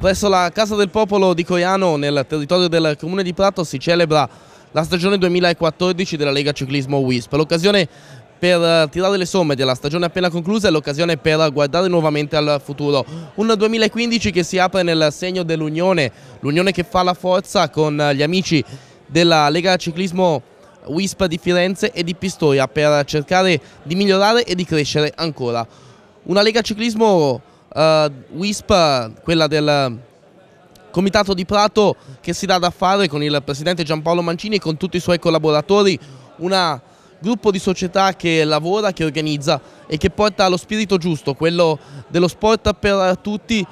Presso la Casa del Popolo di Coiano, nel territorio del Comune di Prato, si celebra la stagione 2014 della Lega Ciclismo WISP. L'occasione per tirare le somme della stagione appena conclusa e l'occasione per guardare nuovamente al futuro. Un 2015 che si apre nel segno dell'unione, l'unione che fa la forza con gli amici della Lega Ciclismo WISP di Firenze e di Pistoia per cercare di migliorare e di crescere ancora. Una Lega Ciclismo WISP, quella del Comitato di Prato, che si dà da fare con il presidente Giampaolo Mancini e con tutti i suoi collaboratori, un gruppo di società che lavora, che organizza e che porta lo spirito giusto, quello dello sport per tutti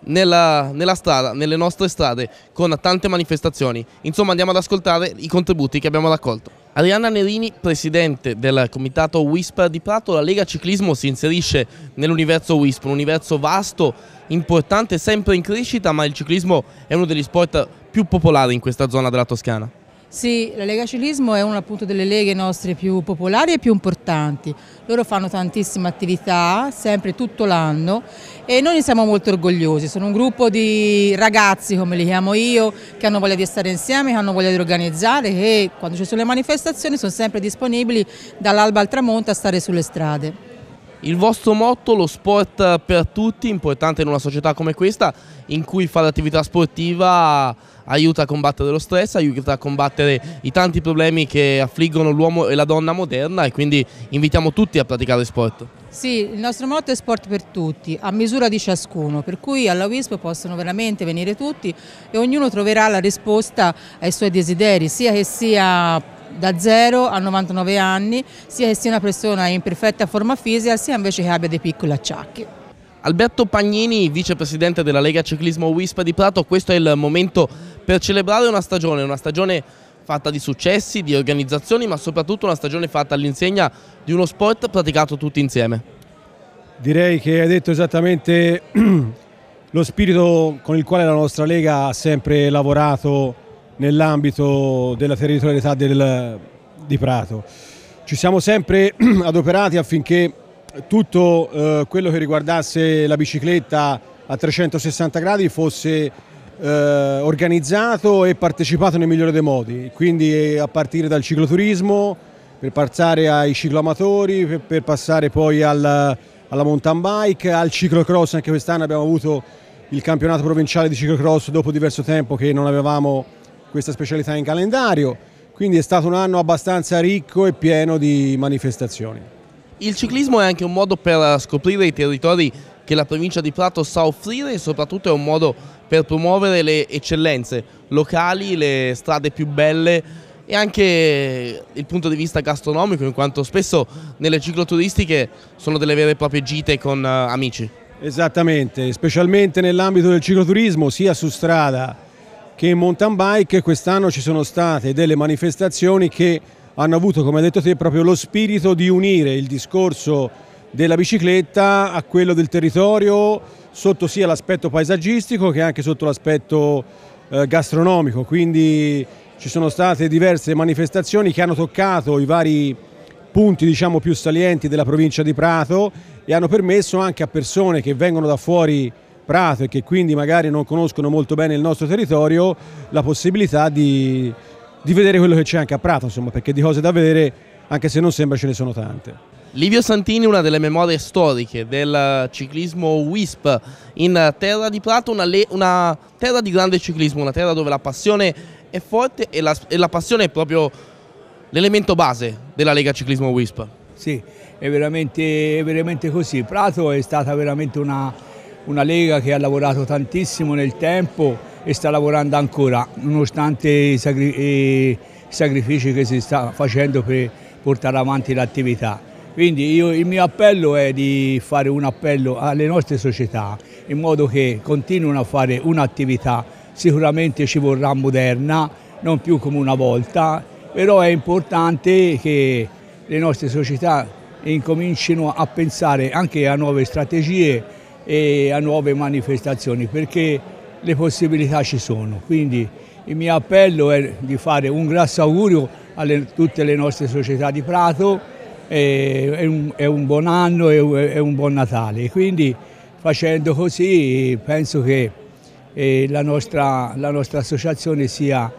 nella strada, nelle nostre strade, con tante manifestazioni. Insomma, andiamo ad ascoltare i contributi che abbiamo raccolto. Arianna Nerini, presidente del comitato WISP di Prato. La Lega Ciclismo si inserisce nell'universo WISP, un universo vasto, importante, sempre in crescita, ma il ciclismo è uno degli sport più popolari in questa zona della Toscana. Sì, la Lega Ciclismo è una appunto delle leghe nostre più popolari e più importanti. Loro fanno tantissime attività, sempre tutto l'anno, e noi ne siamo molto orgogliosi. Sono un gruppo di ragazzi, come li chiamo io, che hanno voglia di stare insieme, che hanno voglia di organizzare, e quando ci sono le manifestazioni sono sempre disponibili dall'alba al tramonto a stare sulle strade. Il vostro motto, lo sport per tutti, importante in una società come questa, in cui fare attività sportiva aiuta a combattere lo stress, aiuta a combattere i tanti problemi che affliggono l'uomo e la donna moderna, e quindi invitiamo tutti a praticare sport. Sì, il nostro motto è sport per tutti, a misura di ciascuno, per cui alla WISP possono veramente venire tutti e ognuno troverà la risposta ai suoi desideri, sia che sia da 0 a 99 anni, sia che sia una persona in perfetta forma fisica, sia invece che abbia dei piccoli acciacchi. Alberto Pagnini, vicepresidente della Lega Ciclismo WISP di Prato, questo è il momento per celebrare una stagione fatta di successi, di organizzazioni, ma soprattutto una stagione fatta all'insegna di uno sport praticato tutti insieme. Direi che hai detto esattamente lo spirito con il quale la nostra Lega ha sempre lavorato nell'ambito della territorialità di Prato. Ci siamo sempre adoperati affinché tutto quello che riguardasse la bicicletta a 360 gradi fosse organizzato e partecipato nel migliore dei modi, quindi a partire dal cicloturismo, per passare ai cicloamatori, per passare poi alla mountain bike, al ciclocross. Anche quest'anno abbiamo avuto il campionato provinciale di ciclocross dopo diverso tempo che non avevamo questa specialità in calendario, quindi è stato un anno abbastanza ricco e pieno di manifestazioni. Il ciclismo è anche un modo per scoprire i territori che la provincia di Prato sa offrire, e soprattutto è un modo per promuovere le eccellenze locali, le strade più belle e anche il punto di vista gastronomico, in quanto spesso nelle cicloturistiche sono delle vere e proprie gite con amici. Esattamente, specialmente nell'ambito del cicloturismo, sia su strada che in mountain bike. Quest'anno ci sono state delle manifestazioni che hanno avuto, come hai detto te, proprio lo spirito di unire il discorso della bicicletta a quello del territorio, sotto sia l'aspetto paesaggistico che anche sotto l'aspetto gastronomico. Quindi ci sono state diverse manifestazioni che hanno toccato i vari punti, diciamo, più salienti della provincia di Prato, e hanno permesso anche a persone che vengono da fuori Prato e che quindi magari non conoscono molto bene il nostro territorio la possibilità di vedere quello che c'è anche a Prato, insomma, perché di cose da vedere, anche se non sembra, ce ne sono tante. Livio Santini, una delle memorie storiche del ciclismo WISP in terra di Prato, una terra di grande ciclismo, una terra dove la passione è forte e la passione è proprio l'elemento base della Lega Ciclismo WISP. Sì, è veramente così. Prato è stata veramente una Lega che ha lavorato tantissimo nel tempo e sta lavorando ancora, nonostante i sacrifici che si sta facendo per portare avanti l'attività. Quindi il mio appello è di fare un appello alle nostre società in modo che continuino a fare un'attività, sicuramente ci vorrà moderna, non più come una volta, però è importante che le nostre società incomincino a pensare anche a nuove strategie e a nuove manifestazioni, perché le possibilità ci sono. Quindi il mio appello è di fare un grasso augurio a tutte le nostre società di Prato, è un buon anno e un buon Natale. Quindi facendo così penso che la nostra associazione sia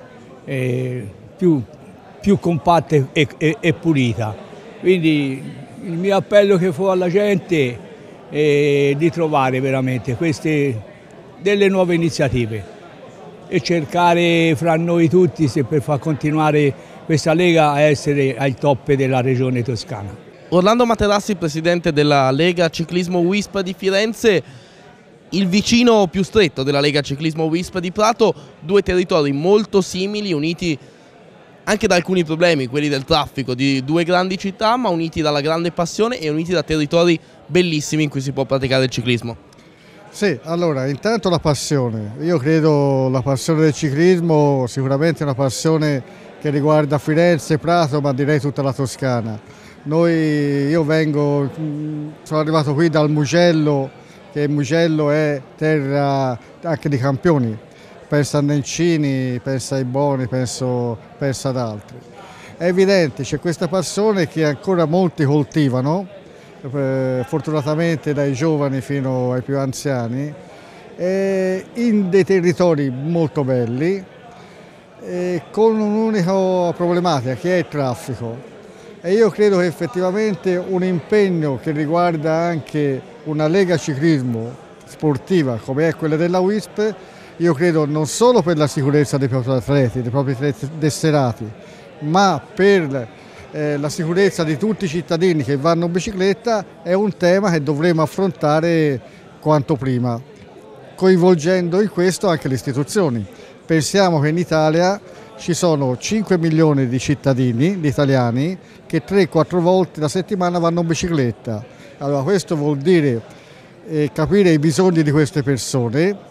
più compatta e pulita. Quindi il mio appello che fa alla gente è di trovare veramente delle nuove iniziative e cercare fra noi tutti per far continuare questa Lega a essere al top della regione toscana. Orlando Materassi, presidente della Lega Ciclismo Wisp di Firenze, il vicino più stretto della Lega Ciclismo Wisp di Prato, due territori molto simili, uniti anche da alcuni problemi, quelli del traffico di due grandi città, ma uniti dalla grande passione e uniti da territori bellissimi in cui si può praticare il ciclismo. Sì, allora, intanto la passione. Io credo la passione del ciclismo sicuramente è una passione che riguarda Firenze, Prato, ma direi tutta la Toscana. Sono arrivato qui dal Mugello, che Mugello è terra anche di campioni. Penso a Nencini, penso ai Boni, penso ad altri. È evidente, c'è questa passione che ancora molti coltivano, fortunatamente dai giovani fino ai più anziani, in dei territori molto belli, con un'unica problematica che è il traffico. E io credo che effettivamente un impegno che riguarda anche una Lega Ciclismo sportiva come è quella della Wisp, io credo non solo per la sicurezza dei propri atleti, dei propri tesserati, ma per la sicurezza di tutti i cittadini che vanno in bicicletta, è un tema che dovremo affrontare quanto prima, coinvolgendo in questo anche le istituzioni. Pensiamo che in Italia ci sono 5 milioni di cittadini, di italiani, che 3-4 volte la settimana vanno in bicicletta. Allora questo vuol dire capire i bisogni di queste persone,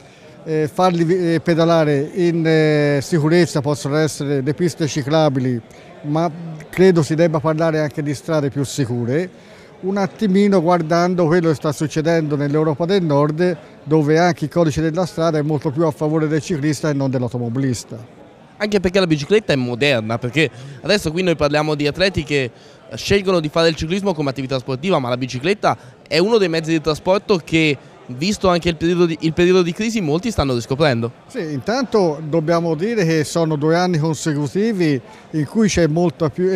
farli pedalare in sicurezza. Possono essere le piste ciclabili, ma credo si debba parlare anche di strade più sicure, un attimino guardando quello che sta succedendo nell'Europa del Nord, dove anche il codice della strada è molto più a favore del ciclista e non dell'automobilista. Anche perché la bicicletta è moderna, perché adesso qui noi parliamo di atleti che scelgono di fare il ciclismo come attività sportiva, ma la bicicletta è uno dei mezzi di trasporto che, visto anche il periodo di crisi, molti stanno riscoprendo. Sì, intanto dobbiamo dire che sono 2 anni consecutivi in cui c'è molto più,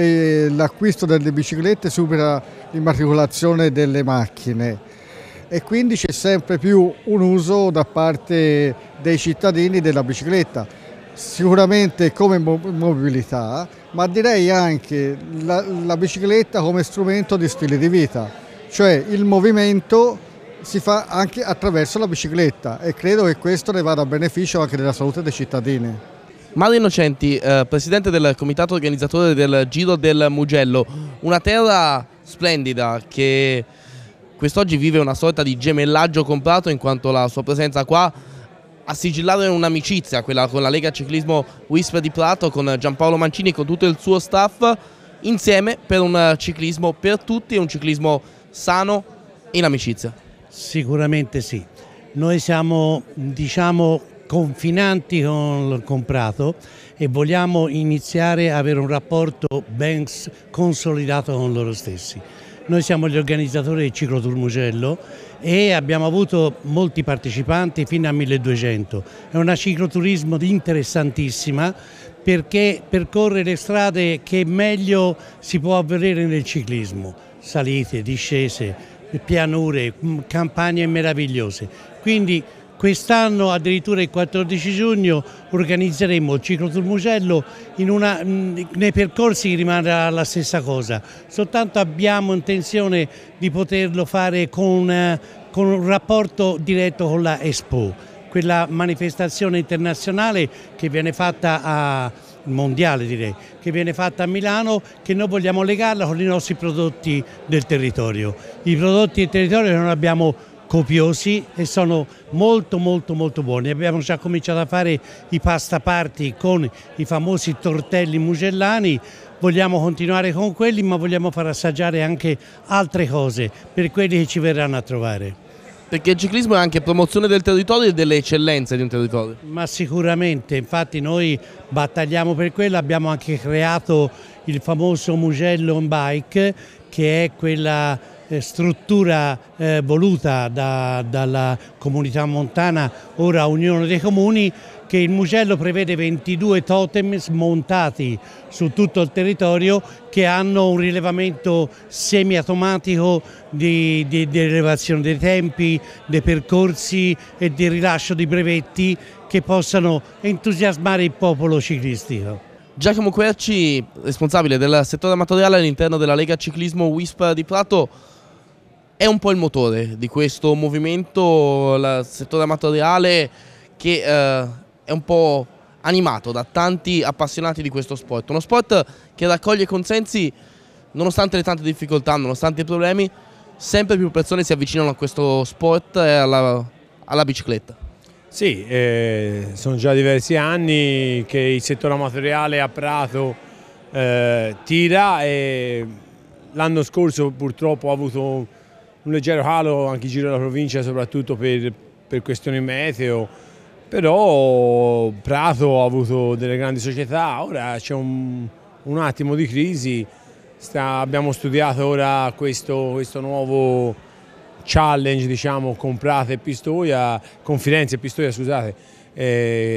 l'acquisto delle biciclette supera l'immatricolazione delle macchine e quindi c'è sempre più un uso da parte dei cittadini della bicicletta, sicuramente come mobilità, ma direi anche la bicicletta come strumento di stile di vita, cioè il movimento si fa anche attraverso la bicicletta e credo che questo ne vada a beneficio anche della salute dei cittadini. Mario Innocenti, presidente del comitato organizzatore del Giro del Mugello, una terra splendida che quest'oggi vive una sorta di gemellaggio con Prato, in quanto la sua presenza qua ha sigillato un'amicizia, quella con la Lega Ciclismo Wisp di Prato, con Giampaolo Mancini e con tutto il suo staff, insieme per un ciclismo per tutti, un ciclismo sano e in amicizia. Sicuramente sì, noi siamo confinanti con Prato e vogliamo iniziare a avere un rapporto ben consolidato con loro stessi. Noi siamo gli organizzatori del Ciclotour Mugello e abbiamo avuto molti partecipanti fino a 1200. È una cicloturismo interessantissima perché percorre le strade che meglio si può avere nel ciclismo, salite, discese, pianure, campagne meravigliose. Quindi quest'anno, addirittura il 14 giugno, organizzeremo il Ciclotour Mugello nei percorsi rimarrà la stessa cosa, soltanto abbiamo intenzione di poterlo fare con un rapporto diretto con la Expo, quella manifestazione internazionale che viene fatta mondiale direi, che viene fatta a Milano, che noi vogliamo legarla con i nostri prodotti del territorio. I prodotti del territorio che non abbiamo copiosi e sono molto buoni. Abbiamo già cominciato a fare i pasta party con i famosi tortelli mugellani, vogliamo continuare con quelli, ma vogliamo far assaggiare anche altre cose per quelli che ci verranno a trovare. Perché il ciclismo è anche promozione del territorio e delle eccellenze di un territorio. Ma sicuramente, infatti noi battagliamo per quello, abbiamo anche creato il famoso Mugello on Bike, che è quella struttura voluta dalla comunità montana, ora Unione dei Comuni, che il Mugello prevede 22 totem montati su tutto il territorio che hanno un rilevamento semiautomatico di rilevazione dei tempi, dei percorsi e di rilascio di brevetti che possano entusiasmare il popolo ciclistico. Giacomo Querci, responsabile del settore amatoriale all'interno della Lega Ciclismo WISP di Prato, è un po' il motore di questo movimento, il settore amatoriale che è un po' animato da tanti appassionati di questo sport. Uno sport che raccoglie consensi nonostante le tante difficoltà, nonostante i problemi, sempre più persone si avvicinano a questo sport e alla bicicletta. Sì, sono già diversi anni che il settore amatoriale a Prato tira e l'anno scorso purtroppo ha avuto un leggero calo anche il Giro della Provincia, soprattutto per questioni meteo, però Prato ha avuto delle grandi società, ora c'è un attimo di crisi, abbiamo studiato ora questo nuovo challenge, diciamo, con Prato e Pistoia, con Firenze e Pistoia, scusate,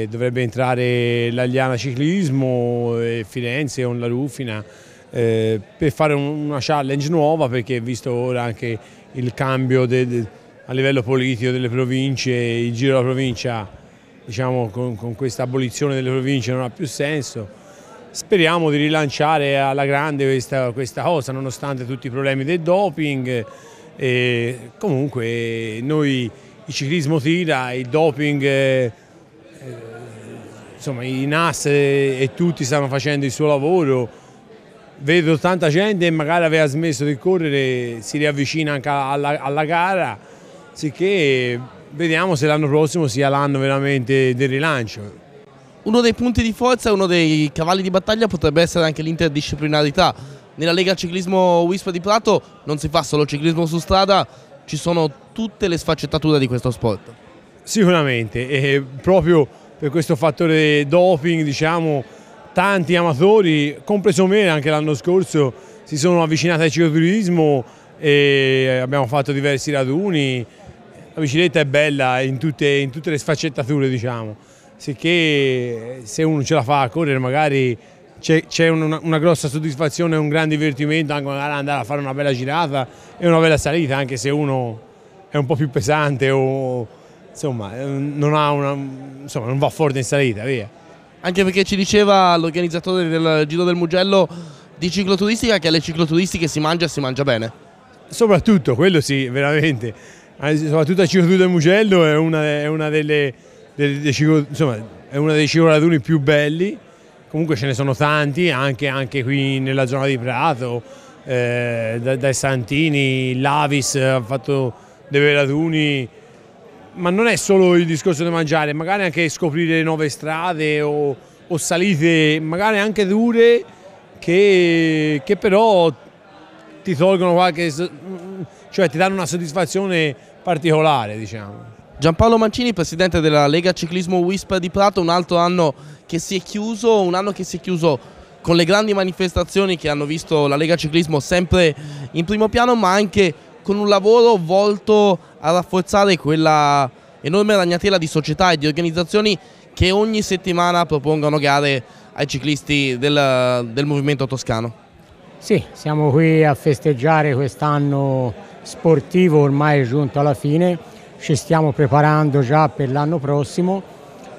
dovrebbe entrare l'Agliana Ciclismo e Firenze con la Rufina per fare una challenge nuova, perché visto ora anche il cambio a livello politico delle province, il Giro della Provincia, diciamo, con questa abolizione delle province non ha più senso. Speriamo di rilanciare alla grande questa cosa, nonostante tutti i problemi del doping. E comunque noi, il ciclismo tira, il doping, insomma i NAS e tutti stanno facendo il suo lavoro, vedo tanta gente e magari aveva smesso di correre, si riavvicina anche alla gara, sicché vediamo se l'anno prossimo sia l'anno veramente del rilancio. Uno dei punti di forza, uno dei cavalli di battaglia potrebbe essere anche l'interdisciplinarità. Nella Lega Ciclismo WISP di Prato non si fa solo ciclismo su strada, ci sono tutte le sfaccettature di questo sport. Sicuramente, e proprio per questo fattore doping, diciamo, tanti amatori, compreso me anche l'anno scorso, si sono avvicinati al cicloturismo e abbiamo fatto diversi raduni. La bicicletta è bella in tutte le sfaccettature, diciamo, sicché se uno ce la fa a correre magari c'è una grossa soddisfazione, un gran divertimento anche magari andare a fare una bella girata e una bella salita, anche se uno è un po' più pesante o insomma non va forte in salita, via. Anche perché ci diceva l'organizzatore del Giro del Mugello di cicloturistica che alle cicloturistiche si mangia bene. Soprattutto, quello sì, veramente. Soprattutto al ciclotour del Mugello è una dei cicloraduni più belli. Comunque ce ne sono tanti, anche qui nella zona di Prato, dai Santini, l'Avis ha fatto dei raduni, ma non è solo il discorso di mangiare, magari anche scoprire nuove strade o salite magari anche dure che però ti tolgono cioè ti danno una soddisfazione particolare, diciamo. Giampaolo Mancini, presidente della Lega Ciclismo WISP di Prato, un altro anno che si è chiuso, con le grandi manifestazioni che hanno visto la Lega Ciclismo sempre in primo piano, ma anche con un lavoro volto a rafforzare quella enorme ragnatela di società e di organizzazioni che ogni settimana propongono gare ai ciclisti del movimento toscano. Sì, siamo qui a festeggiare quest'anno sportivo ormai giunto alla fine, ci stiamo preparando già per l'anno prossimo.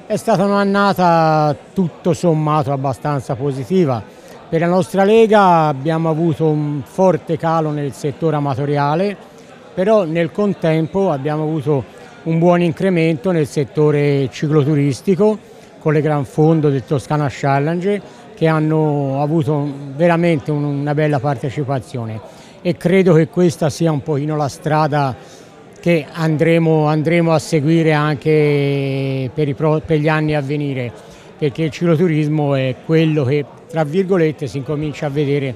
È stata un'annata tutto sommato abbastanza positiva. Per la nostra Lega abbiamo avuto un forte calo nel settore amatoriale, però nel contempo abbiamo avuto un buon incremento nel settore cicloturistico con le Gran Fondo del Toscana Challenge, che hanno avuto veramente una bella partecipazione, e credo che questa sia un pochino la strada che andremo a seguire anche per gli anni a venire, perché il cicloturismo è quello che, tra virgolette, si incomincia a vedere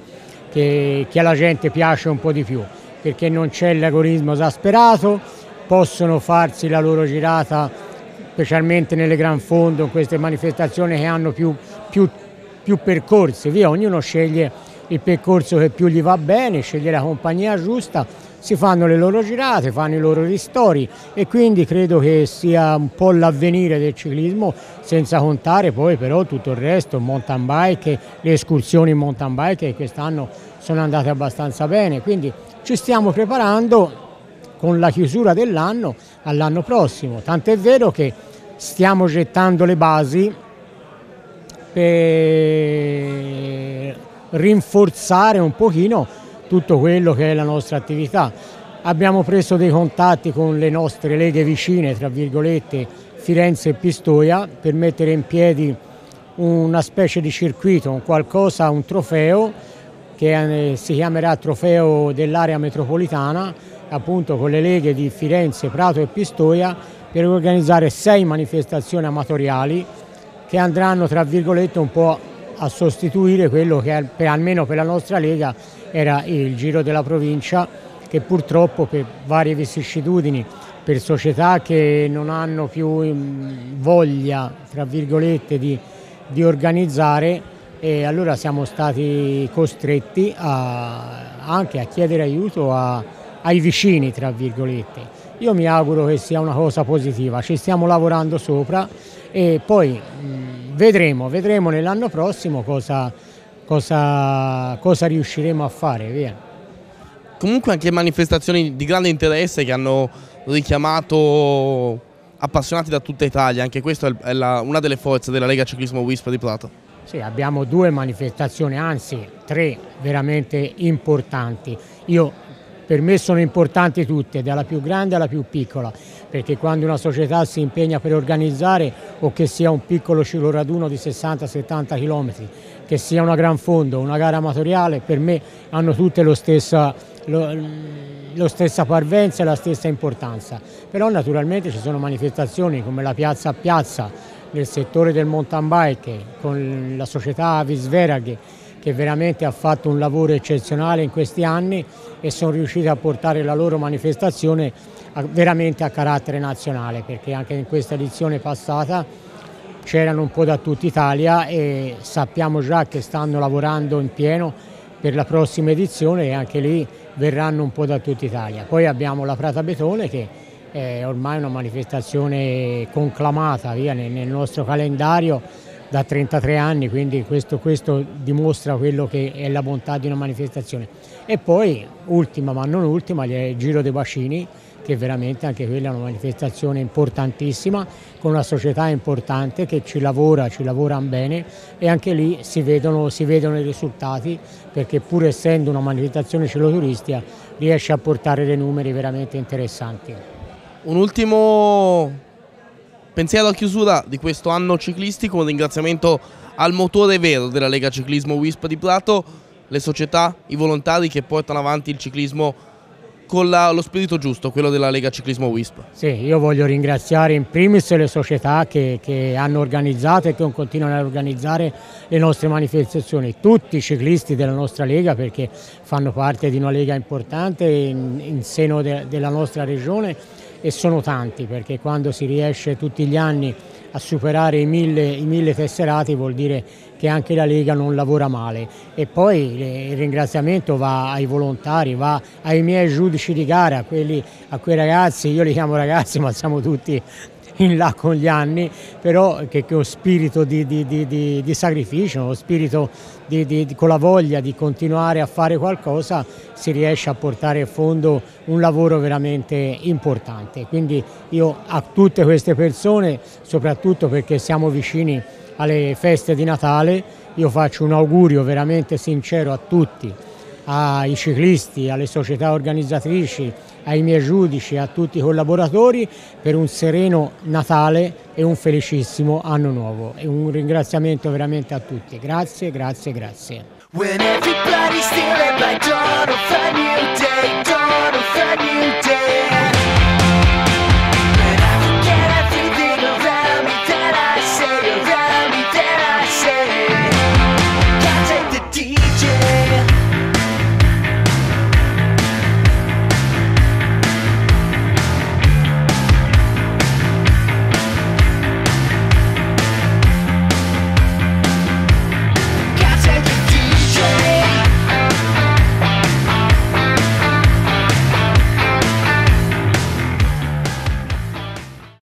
che alla gente piace un po' di più, perché non c'è l'agonismo esasperato, possono farsi la loro girata, specialmente nelle Gran Fondo, queste manifestazioni che hanno più percorsi, via, ognuno sceglie il percorso che più gli va bene, sceglie la compagnia giusta, si fanno le loro girate, fanno i loro ristori e quindi credo che sia un po' l'avvenire del ciclismo, senza contare poi però tutto il resto, mountain bike, le escursioni in mountain bike che quest'anno sono andate abbastanza bene, quindi ci stiamo preparando con la chiusura dell'anno all'anno prossimo, tant'è vero che stiamo gettando le basi per rinforzare un pochino tutto quello che è la nostra attività. Abbiamo preso dei contatti con le nostre leghe vicine, tra virgolette, Firenze e Pistoia, per mettere in piedi una specie di circuito, un qualcosa, un trofeo che si chiamerà Trofeo dell'area metropolitana, appunto con le leghe di Firenze, Prato e Pistoia, per organizzare 6 manifestazioni amatoriali che andranno, tra virgolette, un po' a sostituire quello che almeno per la nostra lega era il Giro della Provincia, che purtroppo per varie vicissitudini, per società che non hanno più voglia, tra virgolette, di organizzare, e allora siamo stati costretti anche a chiedere aiuto ai vicini, tra virgolette. Io mi auguro che sia una cosa positiva, ci stiamo lavorando sopra e poi vedremo nell'anno prossimo cosa riusciremo a fare, via. Comunque anche manifestazioni di grande interesse che hanno richiamato appassionati da tutta Italia, anche questa è una delle forze della Lega Ciclismo Wisp di Prato. Sì, abbiamo 2 manifestazioni, anzi 3 veramente importanti. Per me sono importanti tutte, dalla più grande alla più piccola, perché quando una società si impegna per organizzare, o che sia un piccolo cicloraduno di 60-70 km, che sia una gran fondo, una gara amatoriale, per me hanno tutte lo stessa parvenza e la stessa importanza. Però naturalmente ci sono manifestazioni come la Piazza a Piazza nel settore del mountain bike, con la società Visverag, che veramente ha fatto un lavoro eccezionale in questi anni e sono riusciti a portare la loro manifestazione veramente a carattere nazionale, perché anche in questa edizione passata c'erano un po' da tutta Italia e sappiamo già che stanno lavorando in pieno per la prossima edizione e anche lì verranno un po' da tutta Italia. Poi abbiamo la Pratabetone, che è ormai una manifestazione conclamata nel nostro calendario da 33 anni, quindi questo dimostra quello che è la bontà di una manifestazione. E poi, ultima ma non ultima, il Giro dei Bacini, che veramente anche quella è una manifestazione importantissima, con una società importante che ci lavorano bene, e anche lì si vedono i risultati, perché pur essendo una manifestazione cicloturistica riesce a portare dei numeri veramente interessanti. Un ultimo pensiero a chiusura di questo anno ciclistico, un ringraziamento al motore vero della Lega Ciclismo Wisp di Prato, le società, i volontari che portano avanti il ciclismo con lo spirito giusto, quello della Lega Ciclismo Wisp. Sì, io voglio ringraziare in primis le società che hanno organizzato e che continuano a organizzare le nostre manifestazioni, tutti i ciclisti della nostra Lega, perché fanno parte di una Lega importante in seno della nostra regione, e sono tanti, perché quando si riesce tutti gli anni a superare i 1000 tesserati vuol dire che anche la Lega non lavora male. E poi il ringraziamento va ai volontari, va ai miei giudici di gara, a quei ragazzi, io li chiamo ragazzi ma siamo tutti in là con gli anni, però che ho spirito di sacrificio, spirito con la voglia di continuare a fare qualcosa, si riesce a portare a fondo un lavoro veramente importante. Quindi io a tutte queste persone, soprattutto perché siamo vicini alle feste di Natale, io faccio un augurio veramente sincero a tutti, ai ciclisti, alle società organizzatrici, ai miei giudici, a tutti i collaboratori, per un sereno Natale e un felicissimo anno nuovo. E un ringraziamento veramente a tutti. Grazie, grazie, grazie.